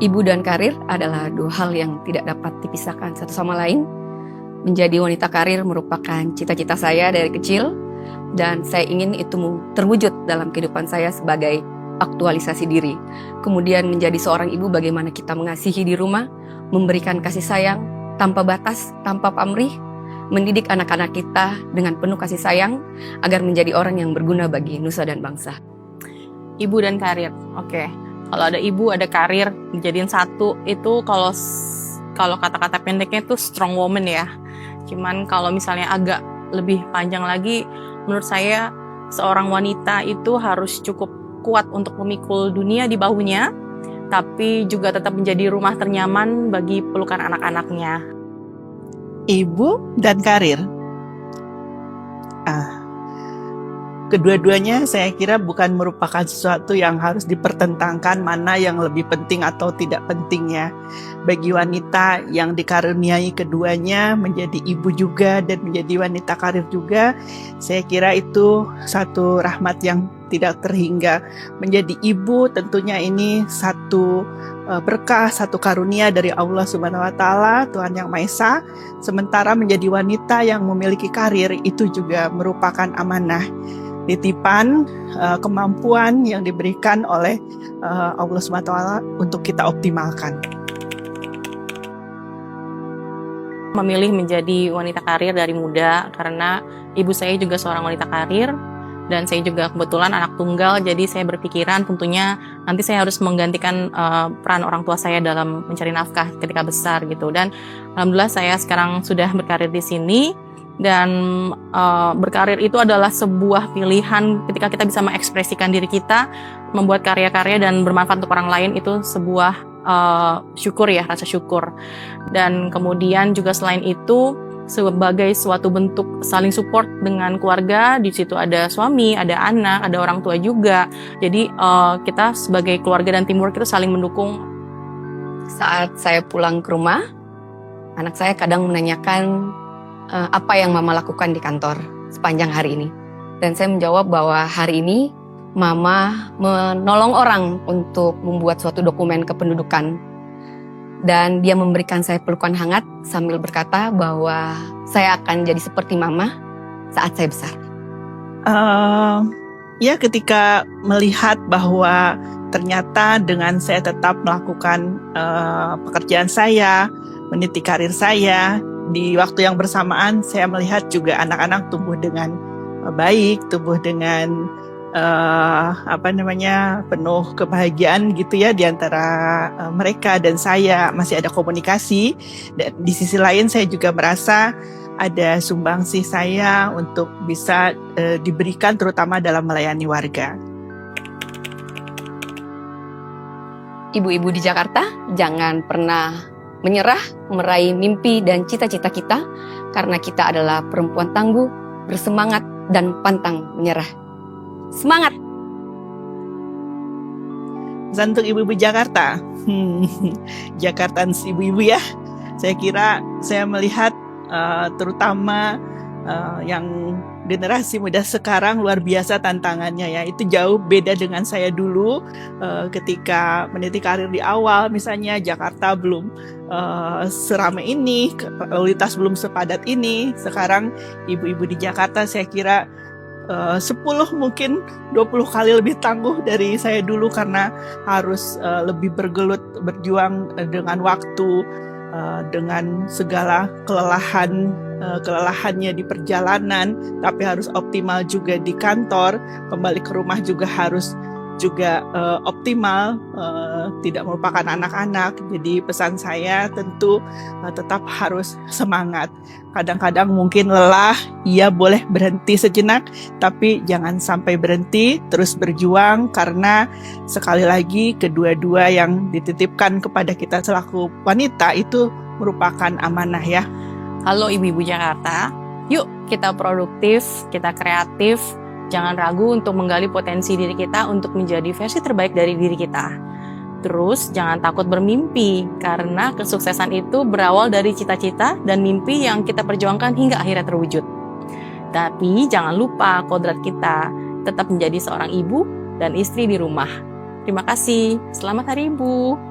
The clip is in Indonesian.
Ibu dan karir adalah dua hal yang tidak dapat dipisahkan satu sama lain. Menjadi wanita karir merupakan cita-cita saya dari kecil, dan saya ingin itu terwujud dalam kehidupan saya sebagai aktualisasi diri. Kemudian menjadi seorang ibu, bagaimana kita mengasihi di rumah, memberikan kasih sayang tanpa batas, tanpa pamrih, mendidik anak-anak kita dengan penuh kasih sayang agar menjadi orang yang berguna bagi nusa dan bangsa. Ibu dan karir, oke. Kalau ada ibu, ada karir, dijadiin satu, itu kalau kata-kata pendeknya itu strong woman ya. Cuman kalau misalnya agak lebih panjang lagi, menurut saya seorang wanita itu harus cukup kuat untuk memikul dunia di bahunya, tapi juga tetap menjadi rumah ternyaman bagi pelukan anak-anaknya. Ibu dan karir. Kedua-duanya saya kira bukan merupakan sesuatu yang harus dipertentangkan mana yang lebih penting atau tidak pentingnya. Bagi wanita yang dikaruniai keduanya, menjadi ibu juga dan menjadi wanita karir juga, saya kira itu satu rahmat yang tidak terhingga. Menjadi ibu tentunya ini satu berkah, satu karunia dari Allah Subhanahu wa Ta'ala, Tuhan Yang Maha Esa. Sementara menjadi wanita yang memiliki karir itu juga merupakan amanah, titipan, kemampuan yang diberikan oleh Allah Subhanahu wa Ta'ala untuk kita optimalkan. Memilih menjadi wanita karir dari muda karena ibu saya juga seorang wanita karir dan saya juga kebetulan anak tunggal, jadi saya berpikiran tentunya nanti saya harus menggantikan peran orang tua saya dalam mencari nafkah ketika besar gitu. Dan alhamdulillah saya sekarang sudah berkarir di sini. Dan berkarir itu adalah sebuah pilihan ketika kita bisa mengekspresikan diri kita, membuat karya-karya dan bermanfaat untuk orang lain, itu sebuah syukur ya, rasa syukur. Dan kemudian juga selain itu sebagai suatu bentuk saling support dengan keluarga, di situ ada suami, ada anak, ada orang tua juga. Jadi kita sebagai keluarga dan teamwork itu saling mendukung. Saat saya pulang ke rumah, anak saya kadang menanyakan apa yang Mama lakukan di kantor sepanjang hari ini. Dan saya menjawab bahwa hari ini Mama menolong orang untuk membuat suatu dokumen kependudukan. Dan dia memberikan saya pelukan hangat sambil berkata bahwa saya akan jadi seperti Mama saat saya besar. Ya, ketika melihat bahwa ternyata dengan saya tetap melakukan pekerjaan saya, meniti karir saya, di waktu yang bersamaan saya melihat juga anak-anak tumbuh dengan baik, tumbuh dengan penuh kebahagiaan gitu ya di antara mereka dan saya, masih ada komunikasi. Dan di sisi lain saya juga merasa ada sumbangsih saya untuk bisa diberikan terutama dalam melayani warga. Ibu-ibu di Jakarta, jangan pernah menyerah meraih mimpi dan cita-cita kita, karena kita adalah perempuan tangguh, bersemangat, dan pantang menyerah. Semangat! Untuk ibu-ibu Jakarta, Jakarta ibu-ibu ya, saya kira saya melihat terutama yang generasi muda sekarang luar biasa tantangannya ya. Itu jauh beda dengan saya dulu ketika meniti karir di awal. Misalnya Jakarta belum seramai ini, lalu lintas belum sepadat ini. Sekarang ibu-ibu di Jakarta saya kira 10 mungkin 20 kali lebih tangguh dari saya dulu karena harus lebih bergelut, berjuang dengan waktu, dengan segala kelelahannya di perjalanan, tapi harus optimal juga di kantor. Kembali ke rumah juga harus optimal, tidak melupakan anak-anak. Jadi pesan saya tentu tetap harus semangat. Kadang-kadang mungkin lelah, iya boleh berhenti sejenak, tapi jangan sampai berhenti, terus berjuang, karena sekali lagi kedua-dua yang dititipkan kepada kita selaku wanita itu merupakan amanah ya. Halo ibu-ibu Jakarta, yuk kita produktif, kita kreatif, jangan ragu untuk menggali potensi diri kita untuk menjadi versi terbaik dari diri kita. Terus jangan takut bermimpi, karena kesuksesan itu berawal dari cita-cita dan mimpi yang kita perjuangkan hingga akhirnya terwujud. Tapi jangan lupa kodrat kita, tetap menjadi seorang ibu dan istri di rumah. Terima kasih, selamat Hari Ibu.